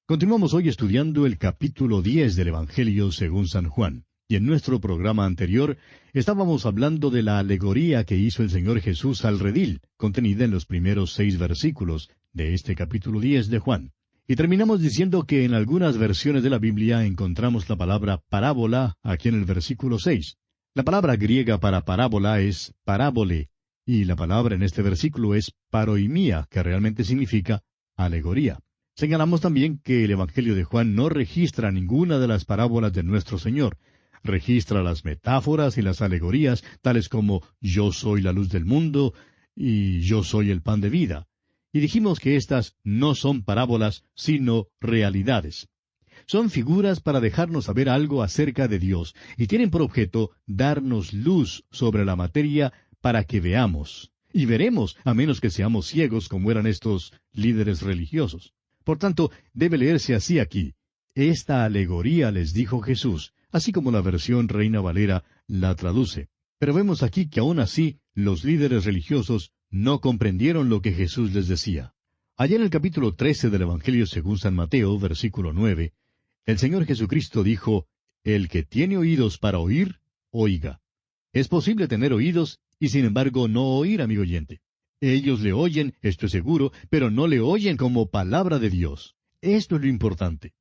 Continuamos hoy estudiando el capítulo 10 del Evangelio según San Juan. Y en nuestro programa anterior estábamos hablando de la alegoría que hizo el Señor Jesús al redil, contenida en los primeros 6 versículos de este capítulo 10 de Juan. Y terminamos diciendo que en algunas versiones de la Biblia encontramos la palabra parábola aquí en el versículo 6. La palabra griega para parábola es parábole, y la palabra en este versículo es paroimía, que realmente significa alegoría. Señalamos también que el Evangelio de Juan no registra ninguna de las parábolas de nuestro Señor. Registra las metáforas y las alegorías, tales como yo soy la luz del mundo y yo soy el pan de vida. Y dijimos que estas no son parábolas, sino realidades. Son figuras para dejarnos saber algo acerca de Dios, y tienen por objeto darnos luz sobre la materia para que veamos. Y veremos, a menos que seamos ciegos como eran estos líderes religiosos. Por tanto, debe leerse así aquí. Esta alegoría les dijo Jesús, así como la versión Reina Valera la traduce. Pero vemos aquí que aún así los líderes religiosos no comprendieron lo que Jesús les decía. Allá en el capítulo 13 del Evangelio según San Mateo, versículo 9, el Señor Jesucristo dijo, «El que tiene oídos para oír, oiga». Es posible tener oídos y sin embargo no oír, amigo oyente. Ellos le oyen, esto es seguro, pero no le oyen como palabra de Dios. Esto es lo importante.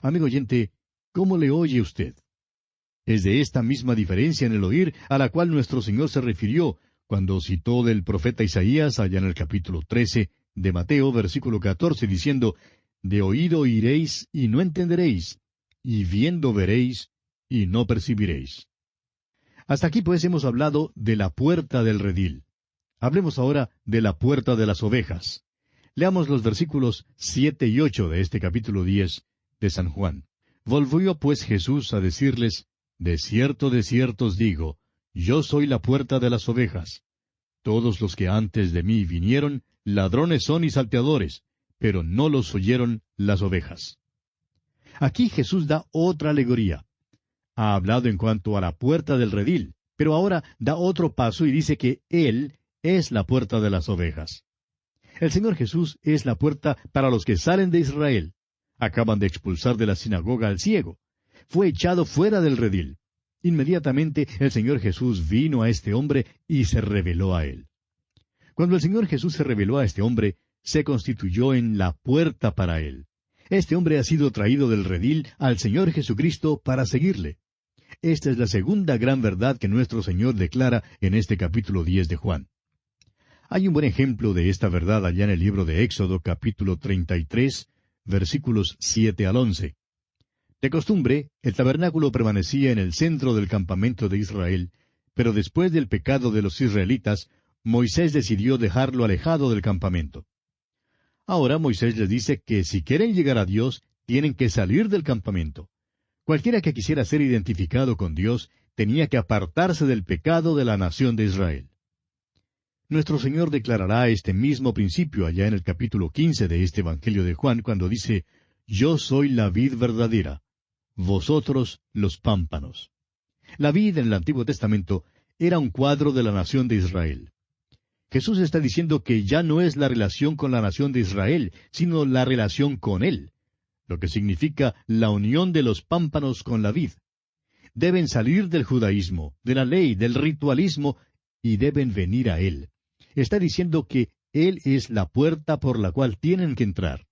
Amigo oyente, ¿cómo le oye usted? Es de esta misma diferencia en el oír a la cual nuestro Señor se refirió cuando citó del profeta Isaías allá en el capítulo 13 de Mateo, versículo 14, diciendo, «De oído oiréis y no entenderéis, y viendo veréis y no percibiréis». Hasta aquí pues hemos hablado de la puerta del redil. Hablemos ahora de la puerta de las ovejas. Leamos los versículos 7 y 8 de este capítulo 10 de San Juan. Volvió pues Jesús a decirles, de cierto os digo, yo soy la puerta de las ovejas. Todos los que antes de mí vinieron, ladrones son y salteadores, pero no los oyeron las ovejas. Aquí Jesús da otra alegoría. Ha hablado en cuanto a la puerta del redil, pero ahora da otro paso y dice que Él es la puerta de las ovejas. El Señor Jesús es la puerta para los que salen de Israel. Acaban de expulsar de la sinagoga al ciego. Fue echado fuera del redil. Inmediatamente el Señor Jesús vino a este hombre y se reveló a él. Cuando el Señor Jesús se reveló a este hombre, se constituyó en la puerta para él. Este hombre ha sido traído del redil al Señor Jesucristo para seguirle. Esta es la segunda gran verdad que nuestro Señor declara en este capítulo 10 de Juan. Hay un buen ejemplo de esta verdad allá en el libro de Éxodo, capítulo 33, versículos 7 al 11. De costumbre, el tabernáculo permanecía en el centro del campamento de Israel, pero después del pecado de los israelitas, Moisés decidió dejarlo alejado del campamento. Ahora Moisés les dice que si quieren llegar a Dios, tienen que salir del campamento. Cualquiera que quisiera ser identificado con Dios, tenía que apartarse del pecado de la nación de Israel. Nuestro Señor declarará este mismo principio allá en el capítulo 15 de este Evangelio de Juan, cuando dice, «Yo soy la vid verdadera, vosotros los pámpanos». La vid en el Antiguo Testamento era un cuadro de la nación de Israel. Jesús está diciendo que ya no es la relación con la nación de Israel, sino la relación con Él, lo que significa la unión de los pámpanos con la vid. Deben salir del judaísmo, de la ley, del ritualismo, y deben venir a Él. Está diciendo que Él es la puerta por la cual tienen que entrar.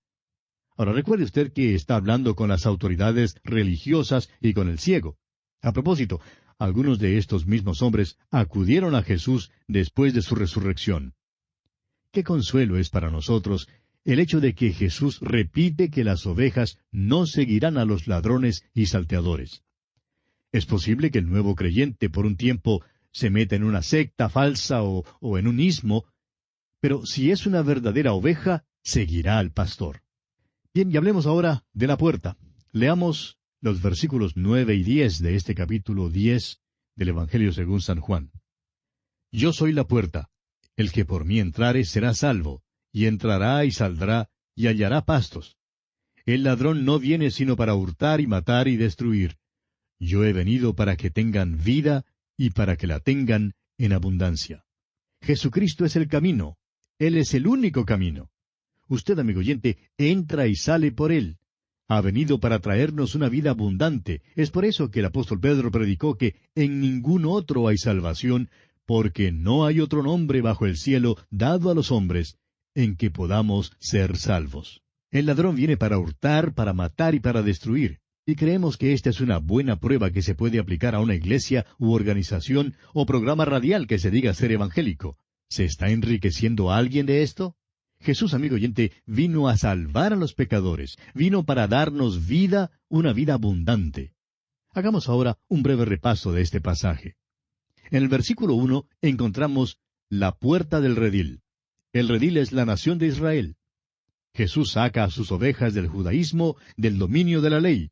Ahora recuerde usted que está hablando con las autoridades religiosas y con el ciego. A propósito, algunos de estos mismos hombres acudieron a Jesús después de su resurrección. Qué consuelo es para nosotros el hecho de que Jesús repite que las ovejas no seguirán a los ladrones y salteadores. Es posible que el nuevo creyente por un tiempo se meta en una secta falsa o en un ismo, pero si es una verdadera oveja, seguirá al pastor. Bien, y hablemos ahora de la puerta. Leamos los versículos 9 y 10 de este capítulo 10 del Evangelio según San Juan. Yo soy la puerta. El que por mí entrare será salvo, y entrará y saldrá, y hallará pastos. El ladrón no viene sino para hurtar y matar y destruir. Yo he venido para que tengan vida, y para que la tengan en abundancia. Jesucristo es el camino. Él es el único camino. Usted, amigo oyente, entra y sale por Él. Ha venido para traernos una vida abundante. Es por eso que el apóstol Pedro predicó que en ningún otro hay salvación, porque no hay otro nombre bajo el cielo dado a los hombres en que podamos ser salvos. El ladrón viene para hurtar, para matar y para destruir. Y creemos que esta es una buena prueba que se puede aplicar a una iglesia u organización o programa radial que se diga ser evangélico. ¿Se está enriqueciendo alguien de esto? Jesús, amigo oyente, vino a salvar a los pecadores, vino para darnos vida, una vida abundante. Hagamos ahora un breve repaso de este pasaje. En el versículo 1 encontramos la puerta del redil. El redil es la nación de Israel. Jesús saca a sus ovejas del judaísmo, del dominio de la ley.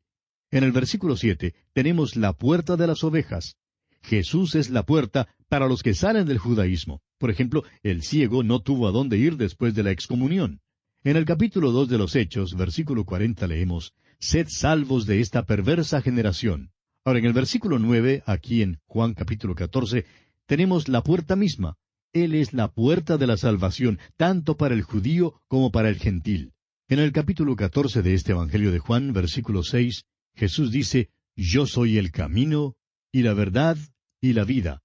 En el versículo 7 tenemos la puerta de las ovejas. Jesús es la puerta para los que salen del judaísmo. Por ejemplo, el ciego no tuvo a dónde ir después de la excomunión. En el capítulo 2 de los Hechos, versículo 40, leemos, «Sed salvos de esta perversa generación». Ahora, en el versículo 9, aquí en Juan capítulo 14, tenemos la puerta misma. Él es la puerta de la salvación, tanto para el judío como para el gentil. En el capítulo 14 de este Evangelio de Juan, versículo 6, Jesús dice, «Yo soy el camino, y la verdad, y la vida.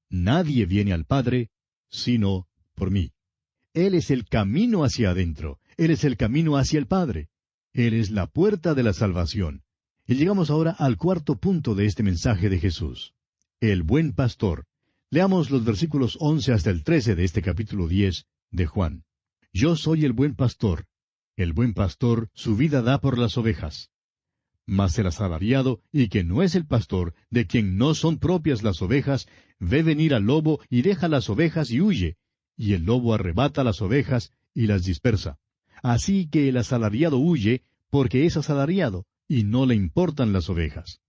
Nadie viene al Padre, sino por mí». Él es el camino hacia adentro. Él es el camino hacia el Padre. Él es la puerta de la salvación. Y llegamos ahora al cuarto punto de este mensaje de Jesús. El buen pastor. Leamos los versículos 11 hasta el 13 de este capítulo 10 de Juan. «Yo soy el buen pastor. El buen pastor su vida da por las ovejas. Mas el asalariado, y que no es el pastor, de quien no son propias las ovejas, ve venir al lobo y deja las ovejas y huye, y el lobo arrebata las ovejas y las dispersa. Así que el asalariado huye, porque es asalariado, y no le importan las ovejas».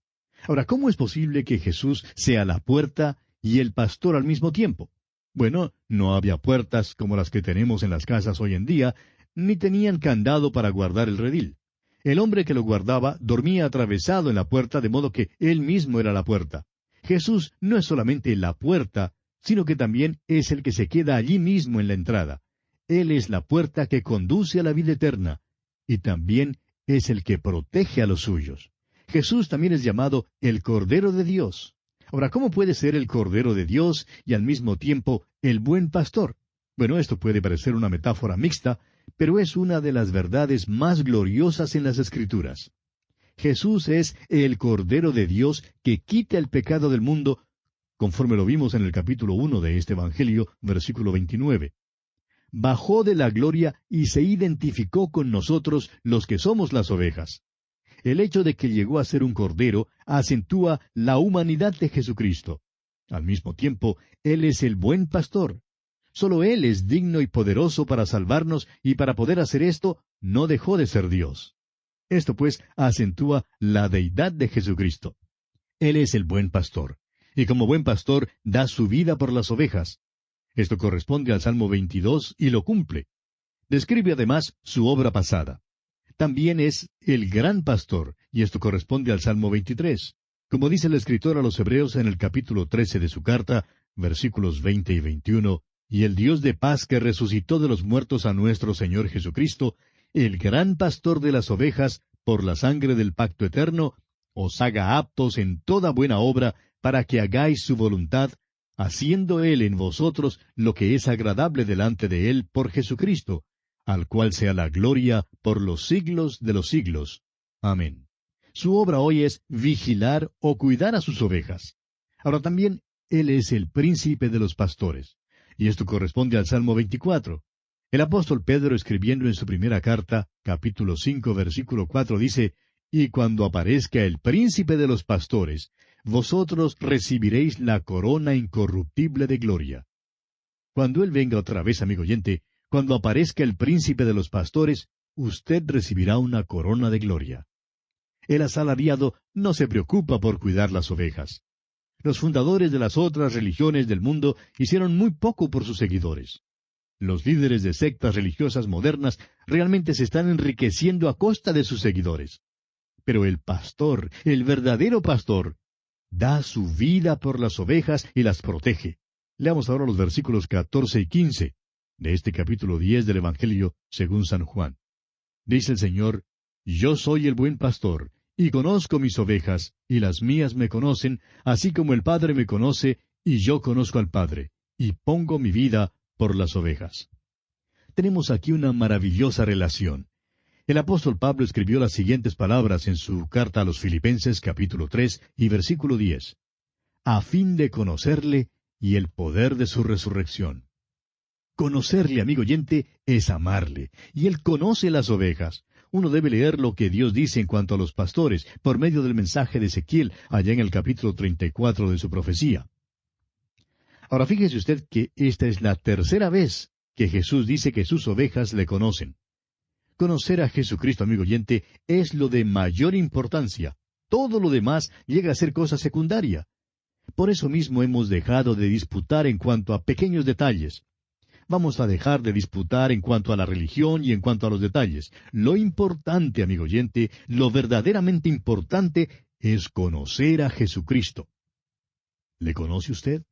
Ahora, ¿cómo es posible que Jesús sea la puerta y el pastor al mismo tiempo? Bueno, no había puertas como las que tenemos en las casas hoy en día, ni tenían candado para guardar el redil. El hombre que lo guardaba dormía atravesado en la puerta, de modo que él mismo era la puerta. Jesús no es solamente la puerta, sino que también es el que se queda allí mismo en la entrada. Él es la puerta que conduce a la vida eterna, y también es el que protege a los suyos. Jesús también es llamado el Cordero de Dios. Ahora, ¿cómo puede ser el Cordero de Dios y al mismo tiempo el buen pastor? Bueno, esto puede parecer una metáfora mixta, pero es una de las verdades más gloriosas en las Escrituras. Jesús es el Cordero de Dios que quita el pecado del mundo, conforme lo vimos en el capítulo 1 de este Evangelio, versículo 29. Bajó de la gloria y se identificó con nosotros los que somos las ovejas. El hecho de que llegó a ser un cordero acentúa la humanidad de Jesucristo. Al mismo tiempo, Él es el buen pastor. Solo Él es digno y poderoso para salvarnos, y para poder hacer esto, no dejó de ser Dios. Esto, pues, acentúa la deidad de Jesucristo. Él es el buen pastor, y como buen pastor da su vida por las ovejas. Esto corresponde al Salmo 22 y lo cumple. Describe además su obra pasada. También es el gran pastor, y esto corresponde al Salmo 23. Como dice el escritor a los Hebreos en el capítulo 13 de su carta, versículos 20 y 21, «Y el Dios de paz que resucitó de los muertos a nuestro Señor Jesucristo, el gran pastor de las ovejas, por la sangre del pacto eterno, os haga aptos en toda buena obra, para que hagáis su voluntad, haciendo Él en vosotros lo que es agradable delante de Él por Jesucristo, al cual sea la gloria por los siglos de los siglos. Amén». Su obra hoy es vigilar o cuidar a sus ovejas. Ahora también, Él es el príncipe de los pastores. Y esto corresponde al Salmo 24. El apóstol Pedro, escribiendo en su primera carta, capítulo 5, versículo 4, dice, «Y cuando aparezca el príncipe de los pastores, vosotros recibiréis la corona incorruptible de gloria». Cuando Él venga otra vez, amigo oyente, cuando aparezca el príncipe de los pastores, usted recibirá una corona de gloria. El asalariado no se preocupa por cuidar las ovejas. Los fundadores de las otras religiones del mundo hicieron muy poco por sus seguidores. Los líderes de sectas religiosas modernas realmente se están enriqueciendo a costa de sus seguidores. Pero el pastor, el verdadero pastor, da su vida por las ovejas y las protege. Leamos ahora los versículos 14 y 15 de este capítulo 10 del Evangelio según San Juan. Dice el Señor, Yo soy el buen pastor, y conozco mis ovejas, y las mías me conocen, así como el Padre me conoce, y yo conozco al Padre, y pongo mi vida por las ovejas. Tenemos aquí una maravillosa relación. El apóstol Pablo escribió las siguientes palabras en su carta a los Filipenses capítulo 3 y versículo 10. A fin de conocerle y el poder de su resurrección. Conocerle, amigo oyente, es amarle, y Él conoce las ovejas. Uno debe leer lo que Dios dice en cuanto a los pastores, por medio del mensaje de Ezequiel, allá en el capítulo 34 de su profecía. Ahora fíjese usted que esta es la tercera vez que Jesús dice que sus ovejas le conocen. Conocer a Jesucristo, amigo oyente, es lo de mayor importancia. Todo lo demás llega a ser cosa secundaria. Por eso mismo hemos dejado de disputar en cuanto a pequeños detalles. Vamos a dejar de disputar en cuanto a la religión y en cuanto a los detalles. Lo importante, amigo oyente, lo verdaderamente importante es conocer a Jesucristo. ¿Le conoce usted?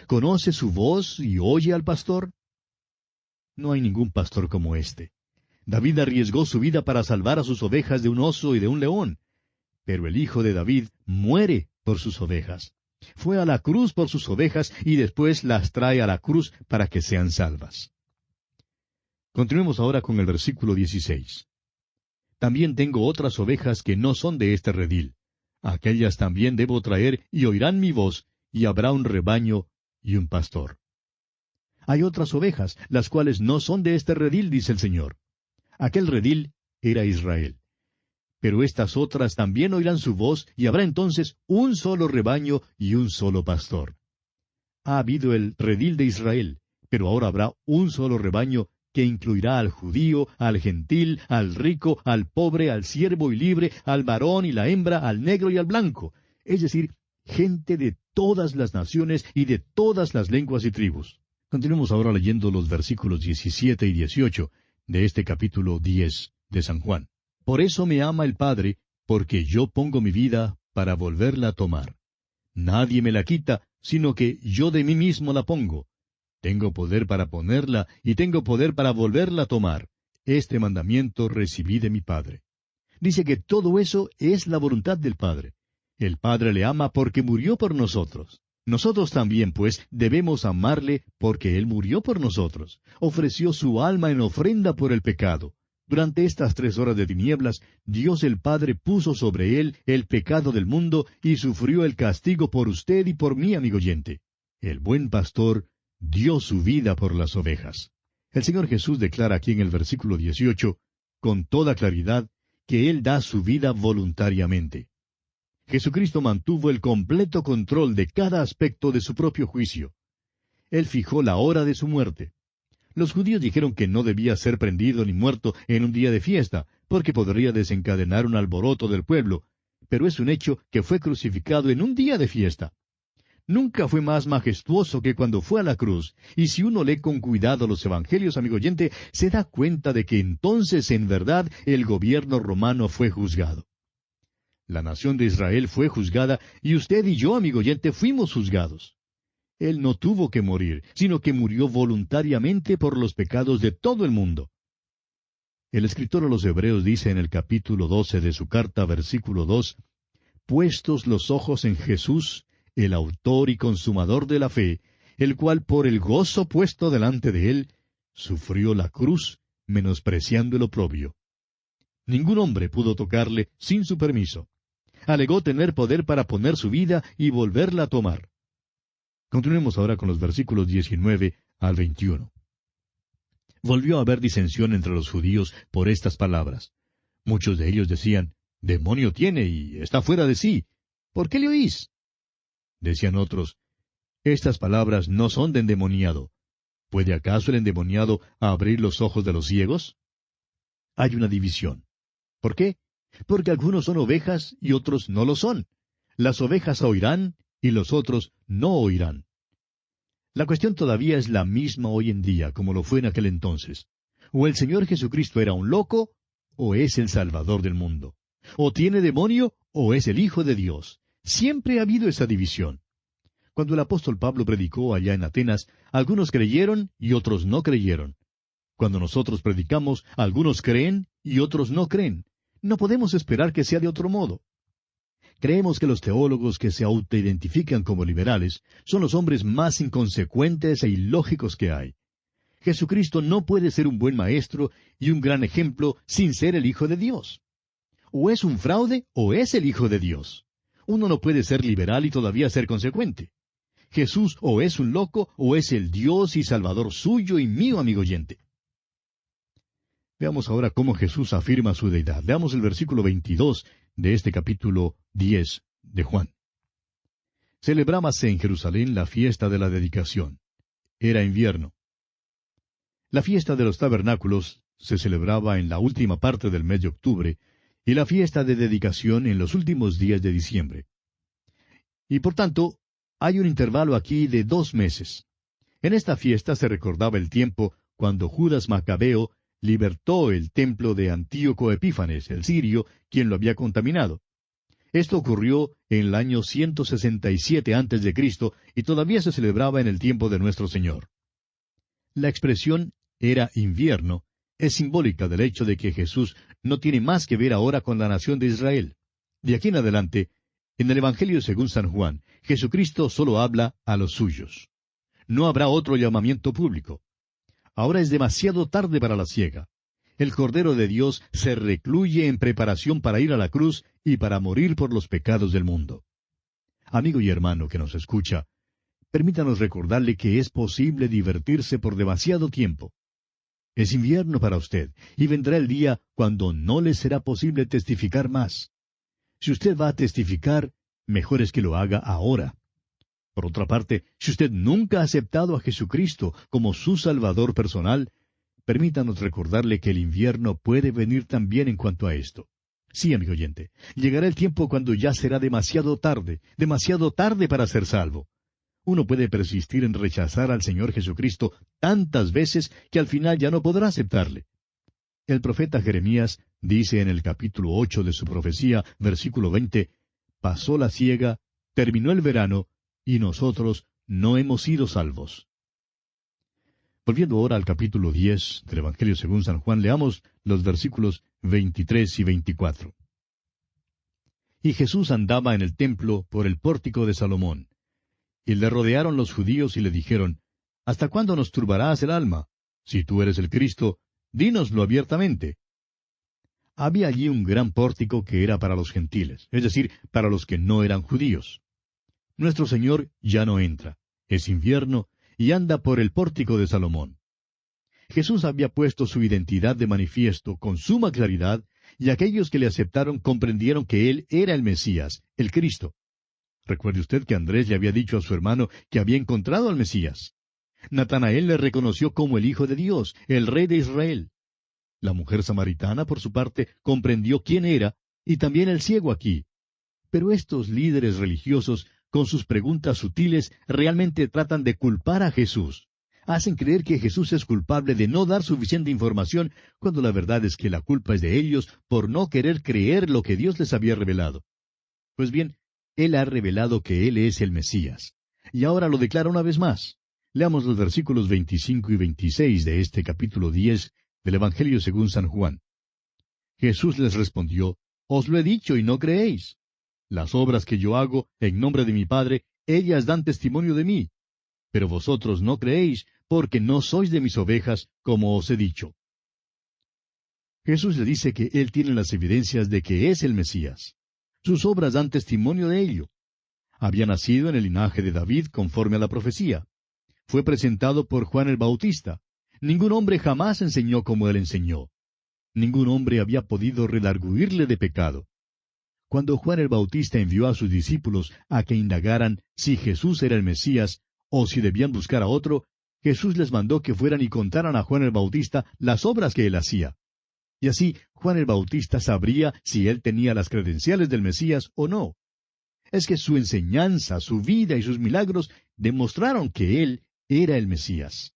¿Conoce su voz y oye al pastor? No hay ningún pastor como este. David arriesgó su vida para salvar a sus ovejas de un oso y de un león. Pero el hijo de David muere por sus ovejas. Fue a la cruz por sus ovejas y después las trae a la cruz para que sean salvas. Continuemos ahora con el versículo 16. También tengo otras ovejas que no son de este redil. Aquellas también debo traer y oirán mi voz, y habrá un rebaño y un pastor. Hay otras ovejas, las cuales no son de este redil, dice el Señor. Aquel redil era Israel. Pero estas otras también oirán su voz, y habrá entonces un solo rebaño y un solo pastor. Ha habido el redil de Israel, pero ahora habrá un solo rebaño que incluirá al judío, al gentil, al rico, al pobre, al siervo y libre, al varón y la hembra, al negro y al blanco. Es decir, gente de todas las naciones y de todas las lenguas y tribus. Continuemos ahora leyendo los versículos 17 y 18 de este capítulo 10 de San Juan. Por eso me ama el Padre, porque yo pongo mi vida para volverla a tomar. Nadie me la quita, sino que yo de mí mismo la pongo. Tengo poder para ponerla y tengo poder para volverla a tomar. Este mandamiento recibí de mi Padre. Dice que todo eso es la voluntad del Padre. El Padre le ama porque murió por nosotros. Nosotros también, pues, debemos amarle porque Él murió por nosotros. Ofreció su alma en ofrenda por el pecado. Durante estas 3 horas de tinieblas, Dios el Padre puso sobre Él el pecado del mundo y sufrió el castigo por usted y por mí, amigo oyente. El buen pastor dio su vida por las ovejas. El Señor Jesús declara aquí en el versículo 18, con toda claridad, que Él da su vida voluntariamente. Jesucristo mantuvo el completo control de cada aspecto de su propio juicio. Él fijó la hora de su muerte. Los judíos dijeron que no debía ser prendido ni muerto en un día de fiesta, porque podría desencadenar un alboroto del pueblo, pero es un hecho que fue crucificado en un día de fiesta. Nunca fue más majestuoso que cuando fue a la cruz, y si uno lee con cuidado los evangelios, amigo oyente, se da cuenta de que entonces en verdad el gobierno romano fue juzgado. La nación de Israel fue juzgada, y usted y yo, amigo oyente, fuimos juzgados. Él no tuvo que morir, sino que murió voluntariamente por los pecados de todo el mundo. El escritor a los Hebreos dice en el capítulo 12 de su carta, versículo 2, «Puestos los ojos en Jesús, el autor y consumador de la fe, el cual por el gozo puesto delante de él, sufrió la cruz, menospreciando el oprobio». Ningún hombre pudo tocarle sin su permiso. Alegó tener poder para poner su vida y volverla a tomar. Continuemos ahora con los versículos 19 al 21. Volvió a haber disensión entre los judíos por estas palabras. Muchos de ellos decían, «Demonio tiene y está fuera de sí. ¿Por qué le oís?» Decían otros, «Estas palabras no son de endemoniado. ¿Puede acaso el endemoniado abrir los ojos de los ciegos?» Hay una división. ¿Por qué? Porque algunos son ovejas y otros no lo son. Las ovejas oirán y los otros no oirán. La cuestión todavía es la misma hoy en día, como lo fue en aquel entonces. O el Señor Jesucristo era un loco, o es el Salvador del mundo. O tiene demonio, o es el Hijo de Dios. Siempre ha habido esa división. Cuando el apóstol Pablo predicó allá en Atenas, algunos creyeron y otros no creyeron. Cuando nosotros predicamos, algunos creen y otros no creen. No podemos esperar que sea de otro modo. Creemos que los teólogos que se autoidentifican como liberales son los hombres más inconsecuentes e ilógicos que hay. Jesucristo no puede ser un buen maestro y un gran ejemplo sin ser el Hijo de Dios. O es un fraude o es el Hijo de Dios. Uno no puede ser liberal y todavía ser consecuente. Jesús o es un loco o es el Dios y Salvador suyo y mío, amigo oyente. Veamos ahora cómo Jesús afirma su deidad. Veamos el versículo 22 de este capítulo 10 de Juan. Celebrábase en Jerusalén la fiesta de la dedicación. Era invierno. La fiesta de los tabernáculos se celebraba en la última parte del mes de octubre y la fiesta de dedicación en los últimos días de diciembre. Y por tanto, hay un intervalo aquí de 2 meses. En esta fiesta se recordaba el tiempo cuando Judas Macabeo libertó el templo de Antíoco Epífanes, el sirio, quien lo había contaminado. Esto ocurrió en el año 167 a.C. y todavía se celebraba en el tiempo de nuestro Señor. La expresión era invierno es simbólica del hecho de que Jesús no tiene más que ver ahora con la nación de Israel. De aquí en adelante, en el Evangelio según San Juan, Jesucristo solo habla a los suyos. No habrá otro llamamiento público. Ahora es demasiado tarde para la siega. El Cordero de Dios se recluye en preparación para ir a la cruz y para morir por los pecados del mundo. Amigo y hermano que nos escucha, permítanos recordarle que es posible divertirse por demasiado tiempo. Es invierno para usted, y vendrá el día cuando no le será posible testificar más. Si usted va a testificar, mejor es que lo haga ahora. Por otra parte, si usted nunca ha aceptado a Jesucristo como su Salvador personal, permítanos recordarle que el invierno puede venir también en cuanto a esto. Sí, amigo oyente, llegará el tiempo cuando ya será demasiado tarde para ser salvo. Uno puede persistir en rechazar al Señor Jesucristo tantas veces que al final ya no podrá aceptarle. El profeta Jeremías dice en el capítulo 8 de su profecía, versículo 20, «Pasó la siega, terminó el verano, y nosotros no hemos sido salvos». Volviendo ahora al capítulo 10 del Evangelio según San Juan, leamos los versículos 23 y 24. «Y Jesús andaba en el templo por el pórtico de Salomón. Y le rodearon los judíos y le dijeron, «¿Hasta cuándo nos turbarás el alma? Si tú eres el Cristo, dínoslo abiertamente». Había allí un gran pórtico que era para los gentiles, es decir, para los que no eran judíos. Nuestro Señor ya no entra, es invierno, y anda por el pórtico de Salomón. Jesús había puesto su identidad de manifiesto con suma claridad, y aquellos que le aceptaron comprendieron que Él era el Mesías, el Cristo. Recuerde usted que Andrés le había dicho a su hermano que había encontrado al Mesías. Natanael le reconoció como el Hijo de Dios, el Rey de Israel. La mujer samaritana, por su parte, comprendió quién era, y también el ciego aquí. Pero estos líderes religiosos, con sus preguntas sutiles, realmente tratan de culpar a Jesús. Hacen creer que Jesús es culpable de no dar suficiente información, cuando la verdad es que la culpa es de ellos por no querer creer lo que Dios les había revelado. Pues bien, Él ha revelado que Él es el Mesías. Y ahora lo declara una vez más. Leamos los versículos 25 y 26 de este capítulo 10 del Evangelio según San Juan. Jesús les respondió, «Os lo he dicho y no creéis. Las obras que yo hago en nombre de mi Padre, ellas dan testimonio de mí. Pero vosotros no creéis, porque no sois de mis ovejas, como os he dicho». Jesús le dice que Él tiene las evidencias de que es el Mesías. Sus obras dan testimonio de ello. Había nacido en el linaje de David conforme a la profecía. Fue presentado por Juan el Bautista. Ningún hombre jamás enseñó como Él enseñó. Ningún hombre había podido redarguirle de pecado. Cuando Juan el Bautista envió a sus discípulos a que indagaran si Jesús era el Mesías o si debían buscar a otro, Jesús les mandó que fueran y contaran a Juan el Bautista las obras que él hacía. Y así Juan el Bautista sabría si él tenía las credenciales del Mesías o no. Es que su enseñanza, su vida y sus milagros demostraron que él era el Mesías.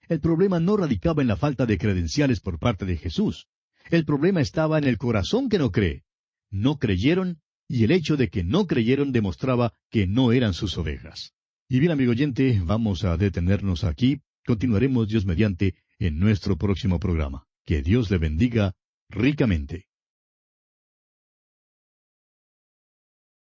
El problema no radicaba en la falta de credenciales por parte de Jesús. El problema estaba en el corazón que no cree. No creyeron, y el hecho de que no creyeron demostraba que no eran sus ovejas. Y bien, amigo oyente, vamos a detenernos aquí. Continuaremos, Dios mediante, en nuestro próximo programa. Que Dios le bendiga ricamente.